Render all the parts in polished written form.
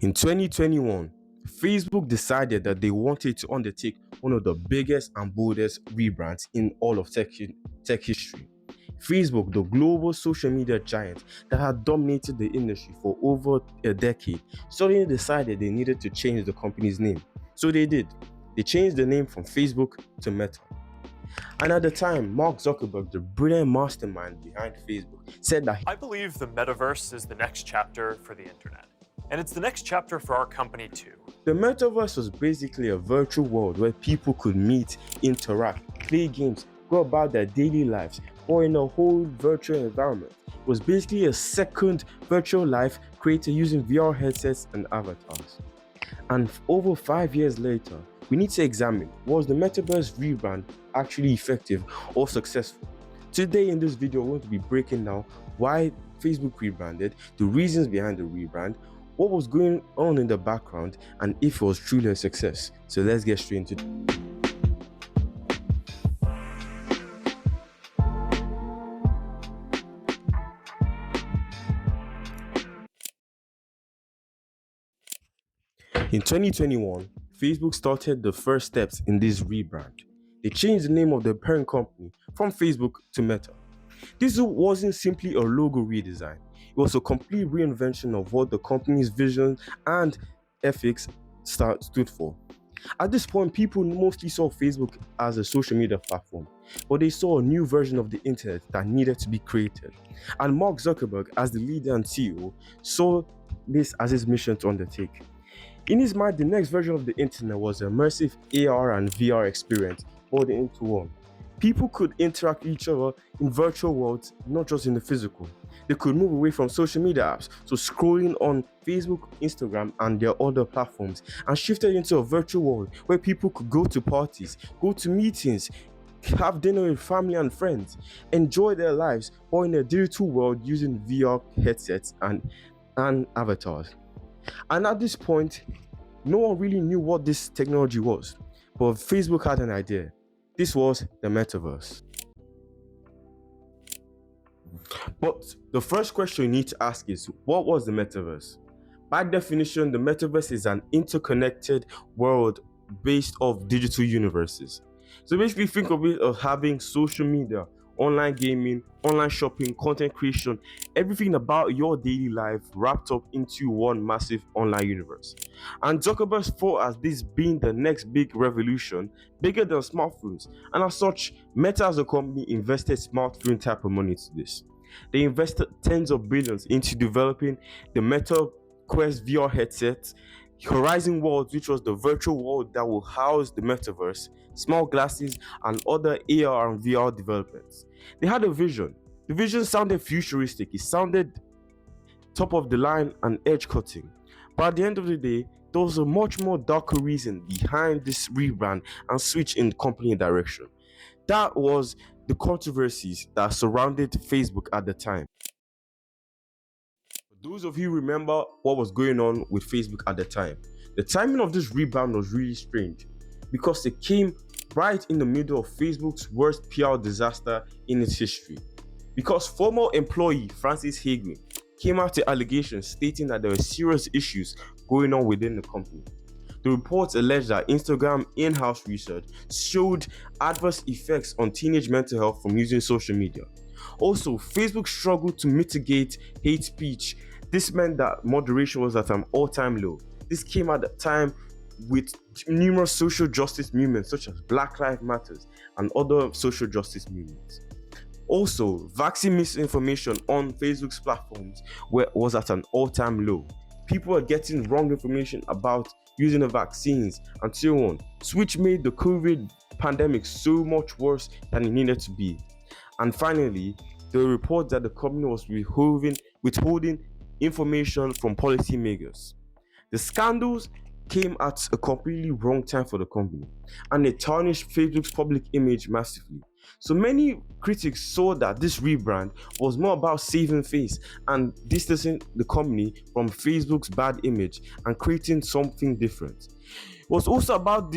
In 2021, Facebook decided that they wanted to undertake one of the biggest and boldest rebrands in all of tech history. Facebook, the global social media giant that had dominated the industry for over a decade, suddenly decided they needed to change the company's name. So they did. They changed the name from Facebook to Meta. And at the time, Mark Zuckerberg, the brilliant mastermind behind Facebook, said that I believe the metaverse is the next chapter for the internet. And it's the next chapter for our company too. the metaverse was basically a virtual world where people could meet, interact, play games, go about their daily lives, or in a whole virtual environment. It was basically a second virtual life created using VR headsets and avatars. And over 5 years later, we need to examine, was the metaverse rebrand actually effective or successful? Today in this video, we're going to be breaking down why Facebook rebranded, the reasons behind the rebrand, what was going on in the background, and if it was truly a success. So let's get straight into it. In 2021, Facebook started the first steps in this rebrand. They changed the name of the parent company from Facebook to Meta. This wasn't simply a logo redesign, it was a complete reinvention of what the company's vision and ethics stood for. At this point, people mostly saw Facebook as a social media platform, but they saw a new version of the internet that needed to be created. And Mark Zuckerberg, as the leader and CEO, saw this as his mission to undertake. In his mind, the next version of the internet was an immersive AR and VR experience folded into one. People could interact with each other in virtual worlds, not just in the physical. They could move away from social media apps, so scrolling on Facebook, Instagram, and their other platforms, and shifted into a virtual world where people could go to parties, go to meetings, have dinner with family and friends, enjoy their lives, or in a digital world using VR headsets and avatars. And at this point, no one really knew what this technology was, but Facebook had an idea. This was the metaverse. But the first question you need to ask is, what was the metaverse? By definition, the metaverse is an interconnected world based off digital universes. So basically, think of it as having social media, online gaming, online shopping, content creation, everything about your daily life wrapped up into one massive online universe. And Zuckerberg thought as this being the next big revolution, bigger than smartphones. And as such, Meta as a company invested smartphone type of money to this. They invested tens of billions into developing the Meta Quest VR headsets, Horizon Worlds, which was the virtual world that will house the metaverse, smart glasses, and other AR and VR developments. They had a vision. The vision sounded futuristic, it sounded top of the line and edge cutting. But at the end of the day, there was a much more darker reason behind this rebrand and switch in company direction. That was the controversies that surrounded Facebook at the time. For those of you who remember what was going on with Facebook at the time, the timing of this rebound was really strange because it came right in the middle of Facebook's worst PR disaster in its history. Because former employee Francis Hagman came out with allegations stating that there were serious issues going on within the company. The reports alleged that Instagram in-house research showed adverse effects on teenage mental health from using social media. Also, Facebook struggled to mitigate hate speech. This meant that moderation was at an all-time low. This came at a time with numerous social justice movements such as Black Lives Matter and other social justice movements. Also, vaccine misinformation on Facebook's platforms was at an all-time low. People were getting wrong information about using the vaccines and so on, which made the COVID pandemic so much worse than it needed to be. And finally, there were reports that the company was withholding information from policymakers. The scandals came at a completely wrong time for the company, and it tarnished Facebook's public image massively. So many critics saw that this rebrand was more about saving face and distancing the company from Facebook's bad image and creating something different. It was also about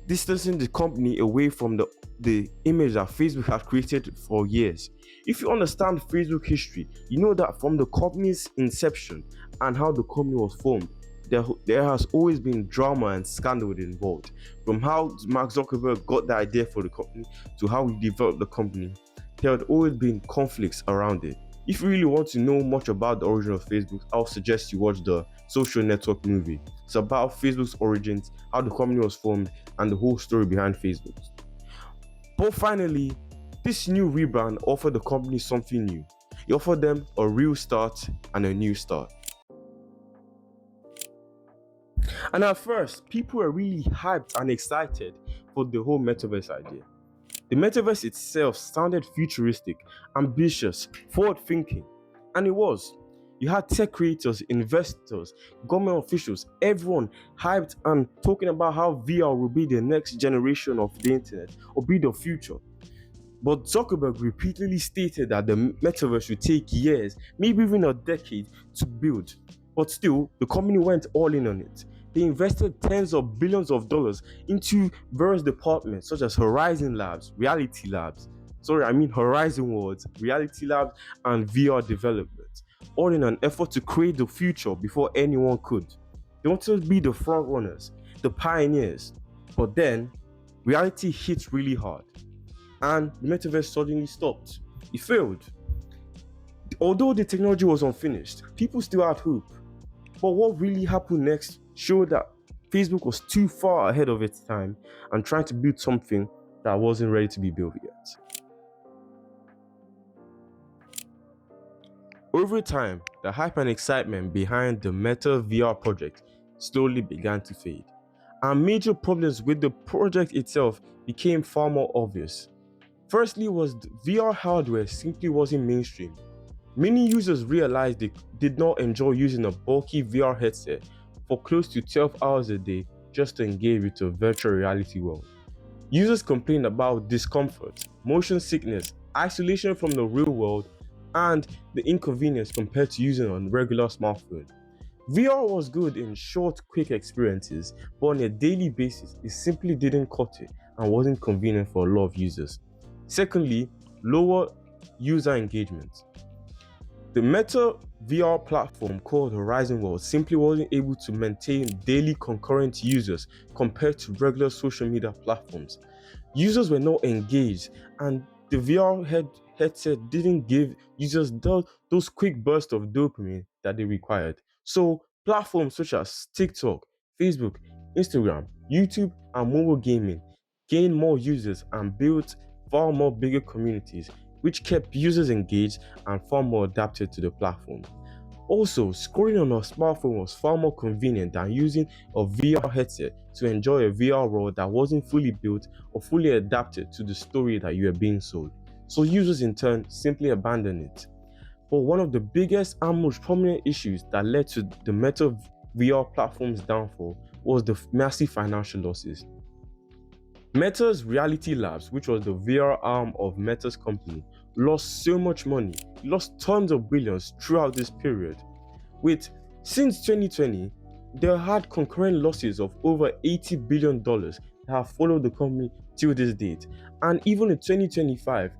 distancing the company away from the image that Facebook had created for years. If you understand Facebook history, you know that from the company's inception and how the company was formed, there has always been drama and scandal involved. From how Mark Zuckerberg got the idea for the company to how he developed the company, there had always been conflicts around it. If you really want to know much about the origin of Facebook, I'll suggest you watch the Social Network movie. It's about Facebook's origins, how the company was formed, and the whole story behind Facebook. But finally, this new rebrand offered the company something new. It offered them a real start and a new start. And at first, people were really hyped and excited for the whole Metaverse idea. The Metaverse itself sounded futuristic, ambitious, forward-thinking, and it was. You had tech creators, investors, government officials, everyone hyped and talking about how VR will be the next generation of the internet or be the future. But Zuckerberg repeatedly stated that the Metaverse would take years, maybe even a decade, to build. But still, the company went all in on it. They invested tens of billions of dollars into various departments such as Horizon Labs, Horizon Worlds, Reality Labs, and VR development, all in an effort to create the future before anyone could. They wanted to be the front runners, the pioneers. But then, reality hit really hard, and the Metaverse suddenly stopped. It failed. Although the technology was unfinished, people still had hope. But what really happened next showed that Facebook was too far ahead of its time and trying to build something that wasn't ready to be built yet. Over time, the hype and excitement behind the Meta VR project slowly began to fade, and major problems with the project itself became far more obvious. Firstly was VR hardware simply wasn't mainstream. Many users realized they did not enjoy using a bulky VR headset for close to 12 hours a day just to engage with a virtual reality world. Users complained about discomfort, motion sickness, isolation from the real world, and the inconvenience compared to using a regular smartphone. VR was good in short, quick experiences, but on a daily basis, it simply didn't cut it and wasn't convenient for a lot of users. Secondly, lower user engagement. The Meta VR platform called Horizon World simply wasn't able to maintain daily concurrent users compared to regular social media platforms. Users were not engaged, and the VR headset didn't give users those quick bursts of dopamine that they required. So platforms such as TikTok, Facebook, Instagram, YouTube, and mobile gaming gained more users and built far more bigger communities, which kept users engaged and far more adapted to the platform. Also, scrolling on a smartphone was far more convenient than using a VR headset to enjoy a VR world that wasn't fully built or fully adapted to the story that you were being sold. So users in turn simply abandoned it. But one of the biggest and most prominent issues that led to the Meta VR platform's downfall was the massive financial losses. Meta's Reality Labs, which was the VR arm of Meta's company, lost so much money, lost tons of billions throughout this period. Since 2020, they had concurrent losses of over $80 billion that have followed the company till this date. And even in 2025,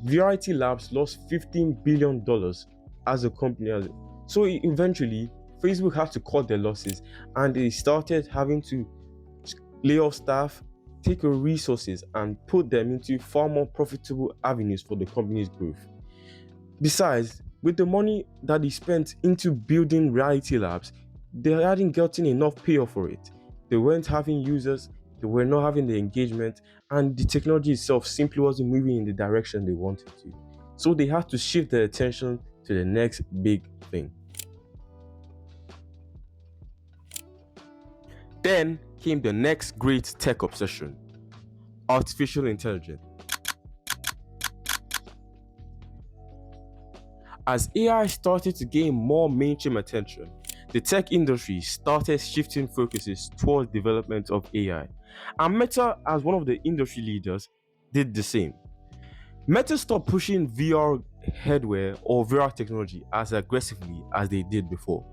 Reality Labs lost $15 billion as a company. So eventually, Facebook had to cut their losses and they started having to lay off staff, take away resources, and put them into far more profitable avenues for the company's growth. Besides, with the money that they spent into building Reality Labs, they hadn't gotten enough payoff for it. They weren't having users, they were not having the engagement, and the technology itself simply wasn't moving in the direction they wanted to. So they had to shift their attention to the next big thing. Then came the next great tech obsession: artificial intelligence. As AI started to gain more mainstream attention, the tech industry started shifting focuses towards development of AI, and Meta, as one of the industry leaders, did the same. Meta stopped pushing VR hardware or VR technology as aggressively as they did before.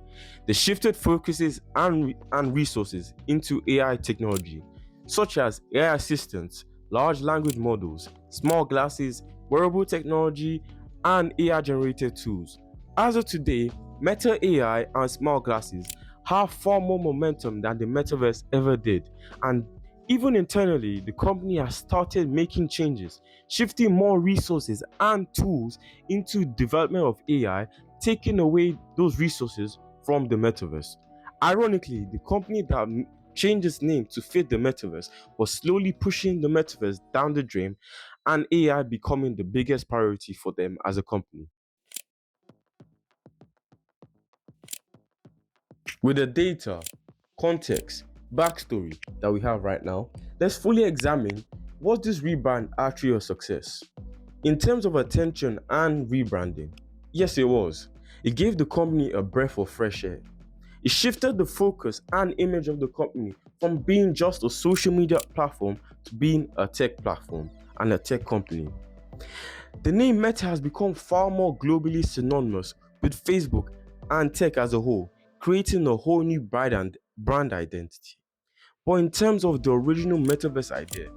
They shifted focuses and resources into AI technology, such as AI assistants, large language models, smart glasses, wearable technology, and AI-generated tools. As of today, Meta AI and smart glasses have far more momentum than the metaverse ever did. And even internally, the company has started making changes, shifting more resources and tools into development of AI, taking away those resources from the metaverse. Ironically, the company that changed its name to fit the metaverse was slowly pushing the metaverse down the drain, and AI becoming the biggest priority for them as a company. With the data, context, backstory that we have right now, let's fully examine, was this rebrand actually a success? In terms of attention and rebranding, yes, it was. It gave the company a breath of fresh air. It shifted the focus and image of the company from being just a social media platform to being a tech platform and a tech company. The name Meta has become far more globally synonymous with Facebook and tech as a whole, creating a whole new brand identity. But in terms of the original metaverse idea,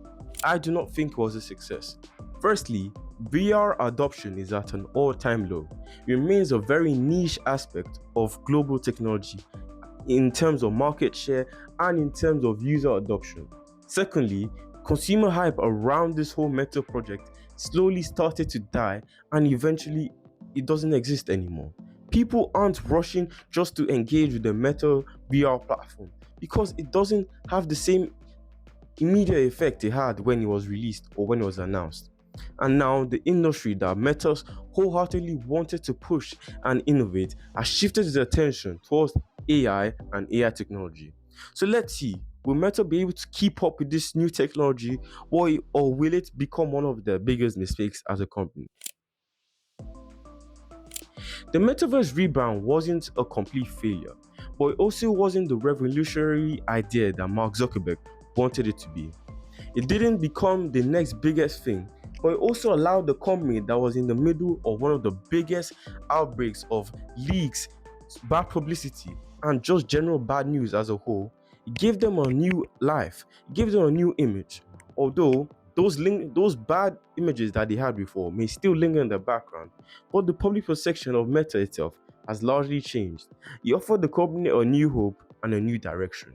I do not think it was a success. Firstly, VR adoption is at an all-time low. It remains a very niche aspect of global technology in terms of market share and in terms of user adoption. Secondly, consumer hype around this whole Meta project slowly started to die, and eventually it doesn't exist anymore. People aren't rushing just to engage with the Meta VR platform because it doesn't have the same immediate effect it had when it was released or when it was announced. And now the industry that Meta wholeheartedly wanted to push and innovate has shifted its attention towards AI and AI technology. So let's see, will Meta be able to keep up with this new technology, or will it become one of the biggest mistakes as a company? The metaverse rebrand wasn't a complete failure, but it also wasn't the revolutionary idea that Mark Zuckerberg wanted it to be. It didn't become the next biggest thing, but it also allowed the company that was in the middle of one of the biggest outbreaks of leaks, bad publicity, and just general bad news as a whole. It gave them a new life, it gave them a new image. Although those bad images that they had before may still linger in the background, but the public perception of Meta itself has largely changed. It offered the company a new hope and a new direction.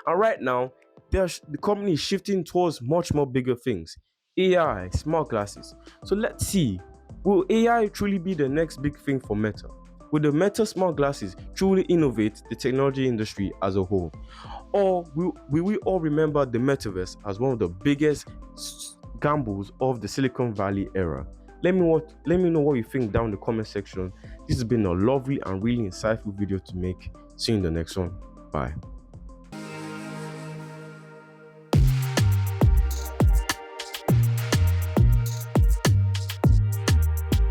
And right now, the company is shifting towards much more bigger things: AI, smart glasses. So let's see, will AI truly be the next big thing for Meta? Will the Meta smart glasses truly innovate the technology industry as a whole? Or will we all remember the metaverse as one of the biggest gambles of the Silicon Valley era? Let me know what you think down in the comment section. This has been a lovely and really insightful video to make. See you in the next one. Bye.